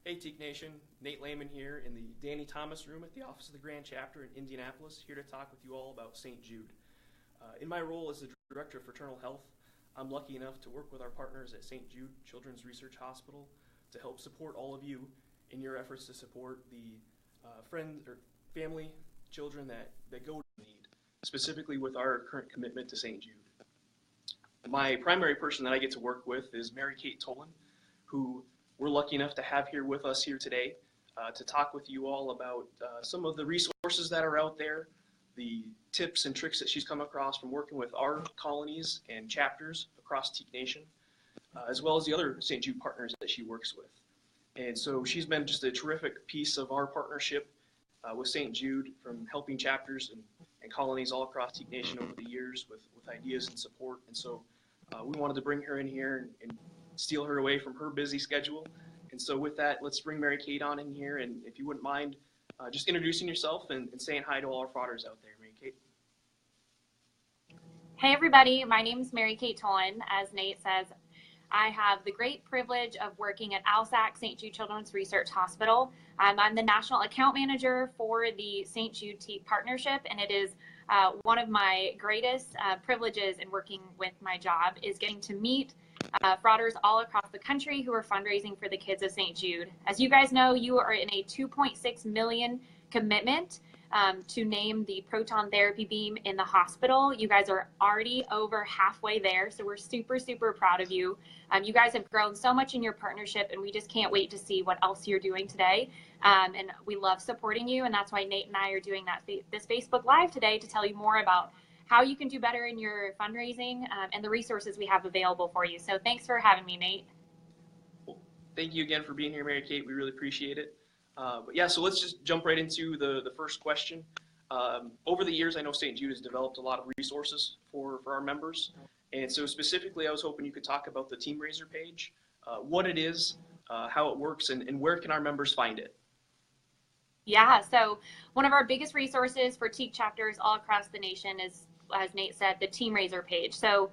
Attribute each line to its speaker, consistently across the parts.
Speaker 1: Hey Teak Nation, Nate Lehman here in the Danny Thomas room at the Office of the Grand Chapter in Indianapolis, here to talk with you all about St. Jude. In my role as the Director of Fraternal Health, I'm lucky enough to work with our partners at St. Jude Children's Research Hospital to help support all of you in your efforts to support the friend or family, children that go to need, specifically with our current commitment to St. Jude. My primary person that I get to work with is Mary Kate Tolan, who we're lucky enough to have here with us here today to talk with you all about some of the resources that are out there, the tips and tricks that she's come across from working with our colonies and chapters across Teak Nation, as well as the other St. Jude partners that she works with. And so she's been just a terrific piece of our partnership with St. Jude, from helping chapters and colonies all across Teak Nation over the years with ideas and support. And so we wanted to bring her in here and steal her away from her busy schedule. And so with that, let's bring Mary Kate on in here. And if you wouldn't mind just introducing yourself and saying hi to all our fathers out there, Mary Kate.
Speaker 2: Hey everybody, my name is Mary Kate Tolan. As Nate says, I have the great privilege of working at ALSAC, St. Jude Children's Research Hospital. I'm the National Account Manager for the St. Jude Teak Partnership, and it is one of my greatest privileges in working with my job is getting to meet frauders all across the country who are fundraising for the kids of St. Jude. As you guys know, you are in a $2.6 million commitment to name the proton therapy beam in the hospital. You guys are already over halfway there, so we're super, super proud of you. You guys have grown so much in your partnership, and we just can't wait to see what else you're doing today. And we love supporting you, and that's why Nate and I are doing this Facebook Live today to tell you more about how you can do better in your fundraising and the resources we have available for you. So thanks for having me, Nate.
Speaker 1: Well, thank you again for being here, Mary Kate. We really appreciate it. But yeah, so let's just jump right into the first question. Over the years, I know St. Jude has developed a lot of resources for our members. And so specifically, I was hoping you could talk about the Team Raiser page, what it is, how it works, and where can our members find it?
Speaker 2: Yeah, so one of our biggest resources for Teak chapters all across the nation is, as Nate said, the Team Raiser page. So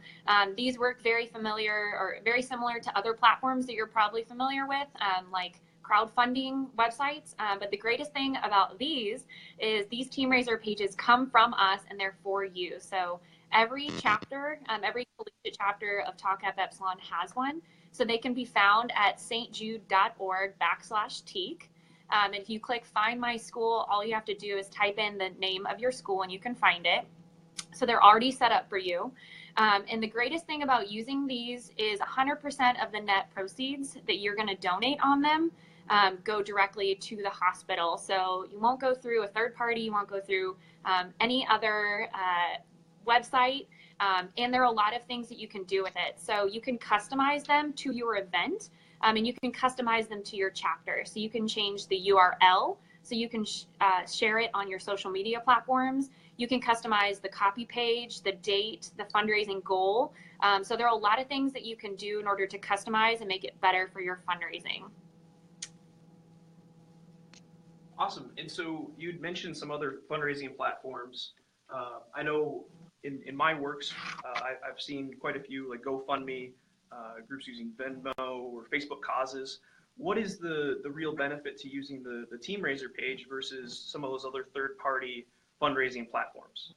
Speaker 2: these work very similar to other platforms that you're probably familiar with, like crowdfunding websites. But the greatest thing about these is these Team Raiser pages come from us and they're for you. So every chapter, every collegiate chapter of Tau Kappa Epsilon has one. So they can be found at stjude.org/teak. And if you click Find My School, all you have to do is type in the name of your school and you can find it. So they're already set up for you. And the greatest thing about using these is 100% of the net proceeds that you're going to donate on them go directly to the hospital. So you won't go through a third party, you won't go through any other website. And there are a lot of things that you can do with it. So you can customize them to your event, and you can customize them to your chapter. So you can change the URL, so you can share it on your social media platforms. You can customize the copy page, the date, the fundraising goal. So there are a lot of things that you can do in order to customize and make it better for your fundraising.
Speaker 1: Awesome. And so you'd mentioned some other fundraising platforms. I know in my works, I've seen quite a few, like GoFundMe, groups using Venmo or Facebook causes. What is the real benefit to using the Team Raiser page versus some of those other third-party fundraising platforms?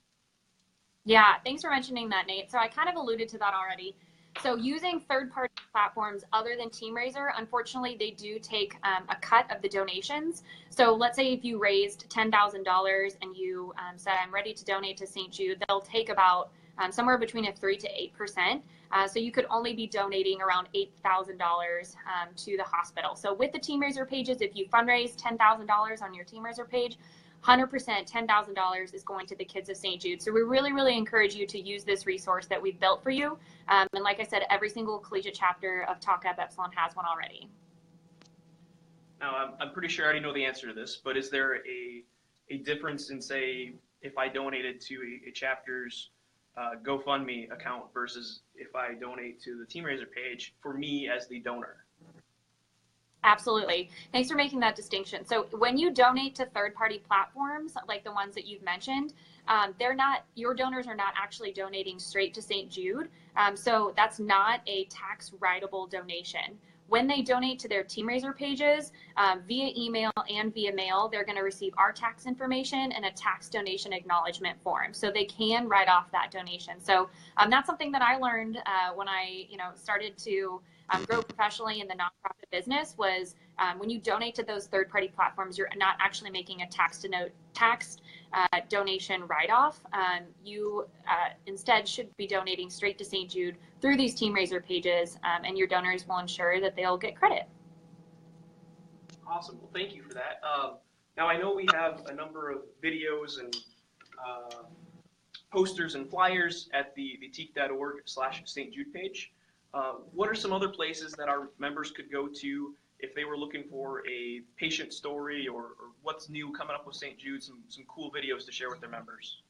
Speaker 2: Yeah, thanks for mentioning that, Nate. So I kind of alluded to that already. So using third-party platforms other than Team Raiser, unfortunately, they do take a cut of the donations. So let's say if you raised $10,000 and you said, I'm ready to donate to St. Jude, they'll take about somewhere between a 3 to 8%. So you could only be donating around $8,000 to the hospital. So with the Team Raiser pages, if you fundraise $10,000 on your Team Raiser page, 100%, $10,000 is going to the kids of St. Jude. So we really, really encourage you to use this resource that we've built for you. And like I said, every single collegiate chapter of Tau Kappa Epsilon has one already.
Speaker 1: Now, I'm pretty sure I already know the answer to this, but is there a difference in, say, if I donated to a chapter's GoFundMe account versus if I donate to the Team Raiser page for me as the donor?
Speaker 2: Absolutely. Thanks for making that distinction. So when you donate to third-party platforms, like the ones that you've mentioned, your donors are not actually donating straight to St. Jude. So that's not a tax writable donation. when they donate to their Team Raiser pages via email and via mail, they're going to receive our tax information and a tax donation acknowledgement form, so they can write off that donation. So that's something that I learned when I started to grow professionally in the nonprofit business was when you donate to those third-party platforms, you're not actually making a tax donation write-off. You instead should be donating straight to St. Jude through these Team Raiser pages, and your donors will ensure that they'll get credit.
Speaker 1: Awesome. Well, thank you for that. Now, I know we have a number of videos and posters and flyers at the teak.org/St. Jude page. What are some other places that our members could go to if they were looking for a patient story or what's new coming up with St. Jude, some cool videos to share with their members?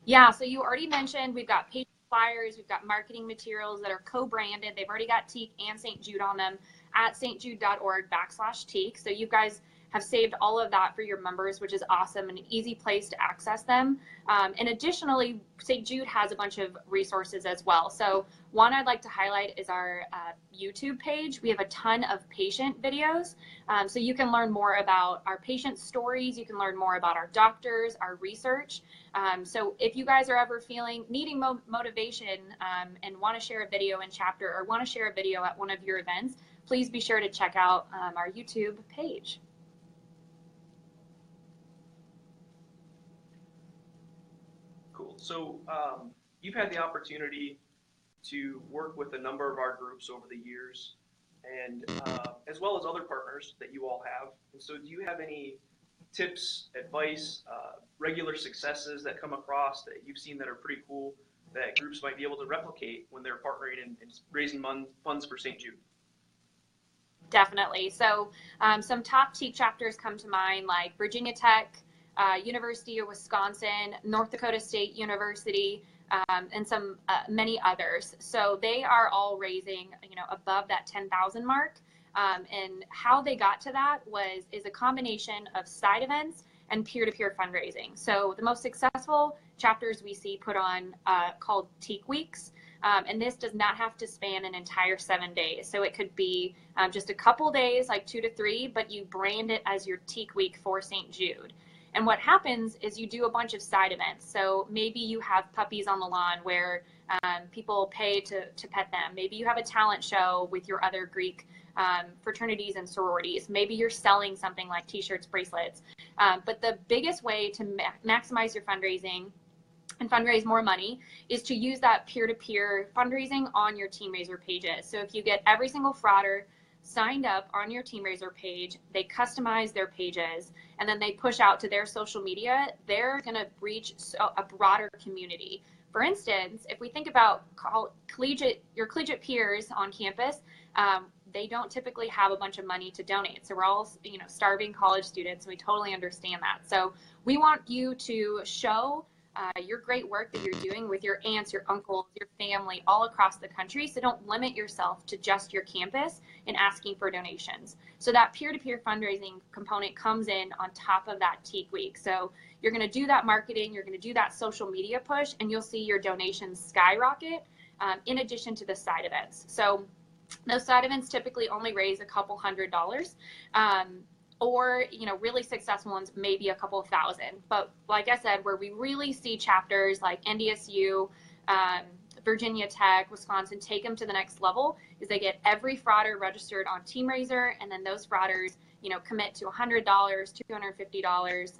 Speaker 2: Yeah, so you already mentioned we've got patient flyers, we've got marketing materials that are co-branded. They've already got Teak and St. Jude on them at stjude.org/Teak. So you guys have saved all of that for your members, which is awesome, and an easy place to access them. And additionally, St. Jude has a bunch of resources as well. So one I'd like to highlight is our YouTube page. We have a ton of patient videos. So you can learn more about our patient stories. You can learn more about our doctors, our research. So if you guys are ever needing motivation and want to share a video in chapter or want to share a video at one of your events, please be sure to check out our YouTube page.
Speaker 1: Cool. So you've had the opportunity to work with a number of our groups over the years, and as well as other partners that you all have. And so do you have any tips, advice, regular successes that come across that you've seen that are pretty cool that groups might be able to replicate when they're partnering and raising funds for St. Jude?
Speaker 2: Definitely. So some top Teak chapters come to mind, like Virginia Tech, University of Wisconsin, North Dakota State University, and some many others. So they are all raising, above that 10,000 mark. And how they got to that is a combination of side events and peer-to-peer fundraising. So the most successful chapters we see put on called Teak Weeks. And this does not have to span an entire 7 days. So it could be just a couple days, like 2 to 3, but you brand it as your Teak Week for St. Jude. And what happens is you do a bunch of side events. So maybe you have puppies on the lawn where people pay to pet them. Maybe you have a talent show with your other Greek fraternities and sororities. Maybe you're selling something like t-shirts, bracelets. But the biggest way to maximize your fundraising and fundraise more money is to use that peer-to-peer fundraising on your Team Raiser pages. So if you get every single frauder signed up on your Team Raiser page, they customize their pages, and then they push out to their social media, they're going to reach a broader community. For instance, if we think about your collegiate peers on campus, they don't typically have a bunch of money to donate. So we're all, starving college students, and we totally understand that. So we want you to show your great work that you're doing with your aunts, your uncles, your family all across the country. So don't limit yourself to just your campus in asking for donations. So that peer-to-peer fundraising component comes in on top of that Teak Week. So you're going to do that marketing, you're going to do that social media push, and you'll see your donations skyrocket in addition to the side events. So those side events typically only raise a couple $100. Or, really successful ones, maybe a couple thousand. But like I said, where we really see chapters like NDSU, Virginia Tech, Wisconsin take them to the next level is they get every frauder registered on Team Raiser, and then those frauders, commit to $100, $250,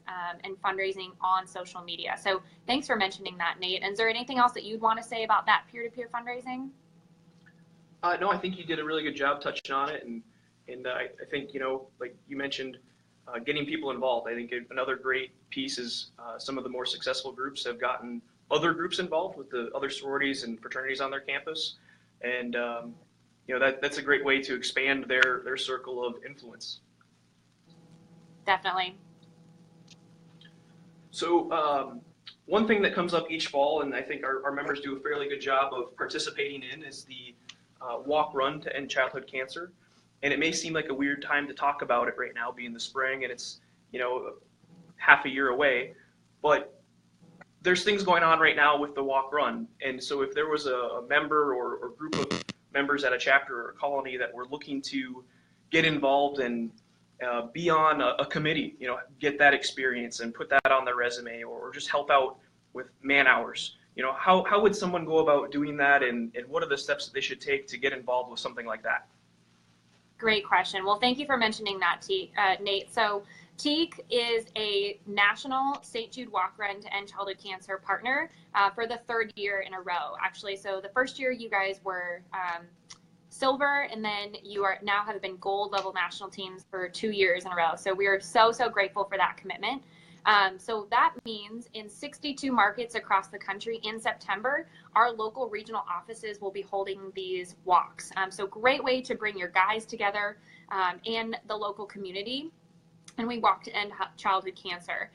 Speaker 2: and fundraising on social media. So thanks for mentioning that, Nate. And is there anything else that you'd want to say about that peer-to-peer fundraising?
Speaker 1: No, I think you did a really good job touching on it, and I think, like you mentioned, getting people involved. I think another great piece is some of the more successful groups have gotten other groups involved with the other sororities and fraternities on their campus. And, that's a great way to expand their circle of influence.
Speaker 2: Definitely.
Speaker 1: So one thing that comes up each fall, and I think our members do a fairly good job of participating in, is the Walk Run to End Childhood Cancer. And it may seem like a weird time to talk about it right now, being the spring, and it's, half a year away. But there's things going on right now with the Walk Run. And so if there was a member or group of members at a chapter or a colony that were looking to get involved and be on a committee, get that experience and put that on their resume, or just help out with man hours. How would someone go about doing that, and what are the steps that they should take to get involved with something like that?
Speaker 2: Great question. Well, thank you for mentioning that, Nate. So TEAC is a national St. Jude Walk Run to End Childhood Cancer partner for the third year in a row, actually. So the first year you guys were silver, and then you are now have been gold level national teams for 2 years in a row. So we are so grateful for that commitment. So that means in 62 markets across the country in September, our local regional offices will be holding these walks. So great way to bring your guys together and the local community. And we walk to end childhood cancer.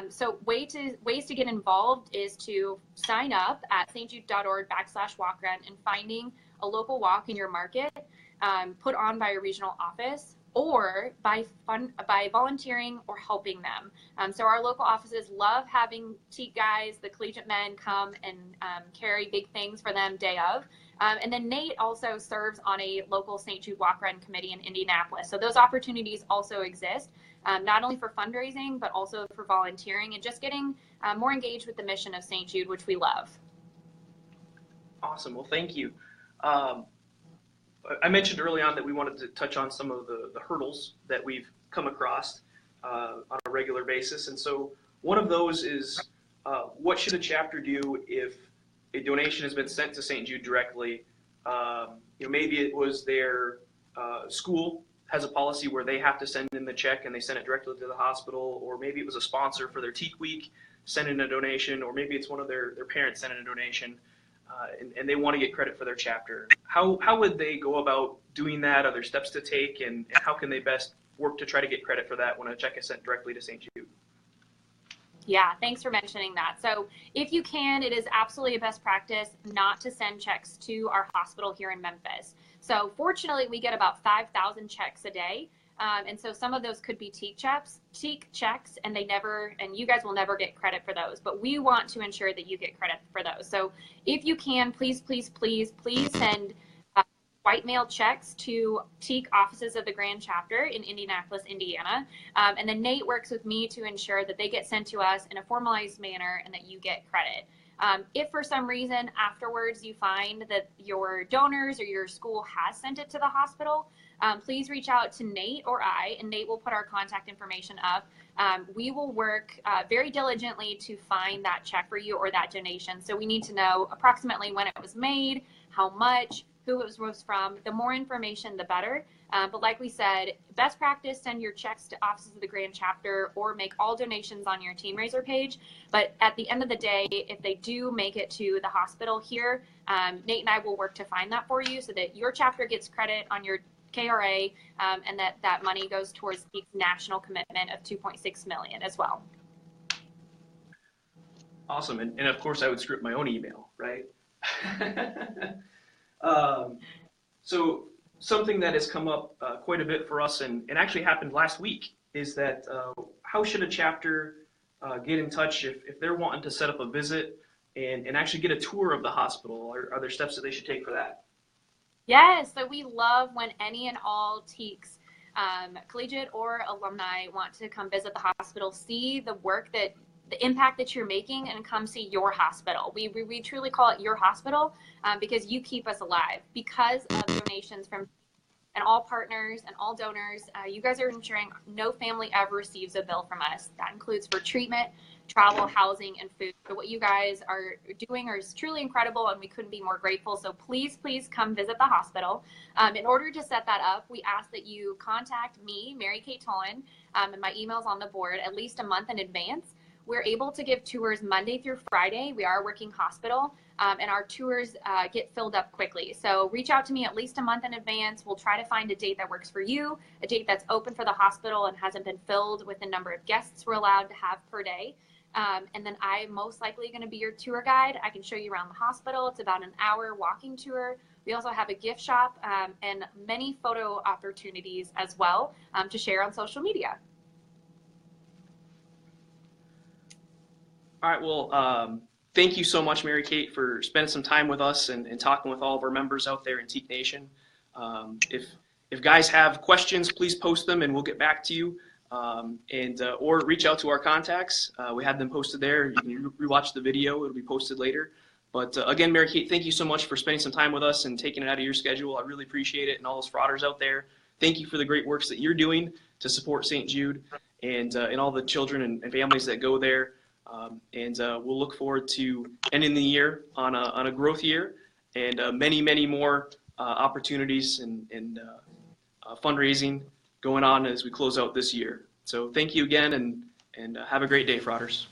Speaker 2: So ways to get involved is to sign up at stjude.org/walkrun and finding a local walk in your market put on by a regional office, or by volunteering or helping them. So our local offices love having TEAC guys, the collegiate men, come and carry big things for them day of. And then Nate also serves on a local St. Jude Walk Run committee in Indianapolis. So those opportunities also exist, not only for fundraising, but also for volunteering and just getting more engaged with the mission of St. Jude, which we love.
Speaker 1: Awesome. Well, thank you. I mentioned early on that we wanted to touch on some of the hurdles that we've come across on a regular basis. And so one of those is what should a chapter do if a donation has been sent to St. Jude directly? Maybe it was their school has a policy where they have to send in the check and they send it directly to the hospital, or maybe it was a sponsor for their TEAC week send in a donation, or maybe it's one of their parents send in a donation. And they want to get credit for their chapter. How would they go about doing that? Are there steps to take, and how can they best work to try to get credit for that when a check is sent directly to St. Jude?
Speaker 2: Yeah, thanks for mentioning that. So if you can, it is absolutely a best practice not to send checks to our hospital here in Memphis. So fortunately, we get about 5,000 checks a day. And so some of those could be TEAC checks, and you guys will never get credit for those, but we want to ensure that you get credit for those. So if you can, please send white mail checks to TEAC offices of the Grand Chapter in Indianapolis, Indiana. And then Nate works with me to ensure that they get sent to us in a formalized manner and that you get credit. If for some reason afterwards you find that your donors or your school has sent it to the hospital, please reach out to Nate or I, and Nate will put our contact information up. We will work very diligently to find that check for you or that donation. So we need to know approximately when it was made, how much, who it was from. The more information, the better. But like we said, best practice, send your checks to offices of the Grand Chapter or make all donations on your Team Raiser page. But at the end of the day, if they do make it to the hospital here, Nate and I will work to find that for you so that your chapter gets credit on your KRA, and that money goes towards the national commitment of $2.6 million as well.
Speaker 1: Awesome. And of course I would script my own email, right? So something that has come up quite a bit for us and actually happened last week is that how should a chapter get in touch if they're wanting to set up a visit and actually get a tour of the hospital? Are there steps that they should take for that?
Speaker 2: Yes, so we love when any and all TEACs, collegiate or alumni, want to come visit the hospital, see the impact that you're making, and come see your hospital. We truly call it your hospital because you keep us alive. Because of donations from and all partners and all donors, you guys are ensuring no family ever receives a bill from us. That includes for treatment, travel, housing, and food. So what you guys are doing is truly incredible, and we couldn't be more grateful. So please come visit the hospital. In order to set that up, we ask that you contact me, Mary Kate Tolan, and my email's on the board at least a month in advance. We're able to give tours Monday through Friday. We are a working hospital, and our tours get filled up quickly. So reach out to me at least a month in advance. We'll try to find a date that works for you, a date that's open for the hospital and hasn't been filled with the number of guests we're allowed to have per day. And then I'm most likely going to be your tour guide. I can show you around the hospital. It's about an hour walking tour. We also have a gift shop and many photo opportunities as well to share on social media.
Speaker 1: All right, well, thank you so much, Mary Kate, for spending some time with us and talking with all of our members out there in Teak Nation. If guys have questions, please post them and we'll get back to you. Or reach out to our contacts. We have them posted there. You can rewatch the video. It'll be posted later. But again, Mary Kate, thank you so much for spending some time with us and taking it out of your schedule. I really appreciate it. And all those frauders out there, thank you for the great works that you're doing to support St. Jude and all the children and families that go there. We'll look forward to ending the year on a growth year and many, many more opportunities and fundraising going on as we close out this year. So thank you again, and have a great day, frauders.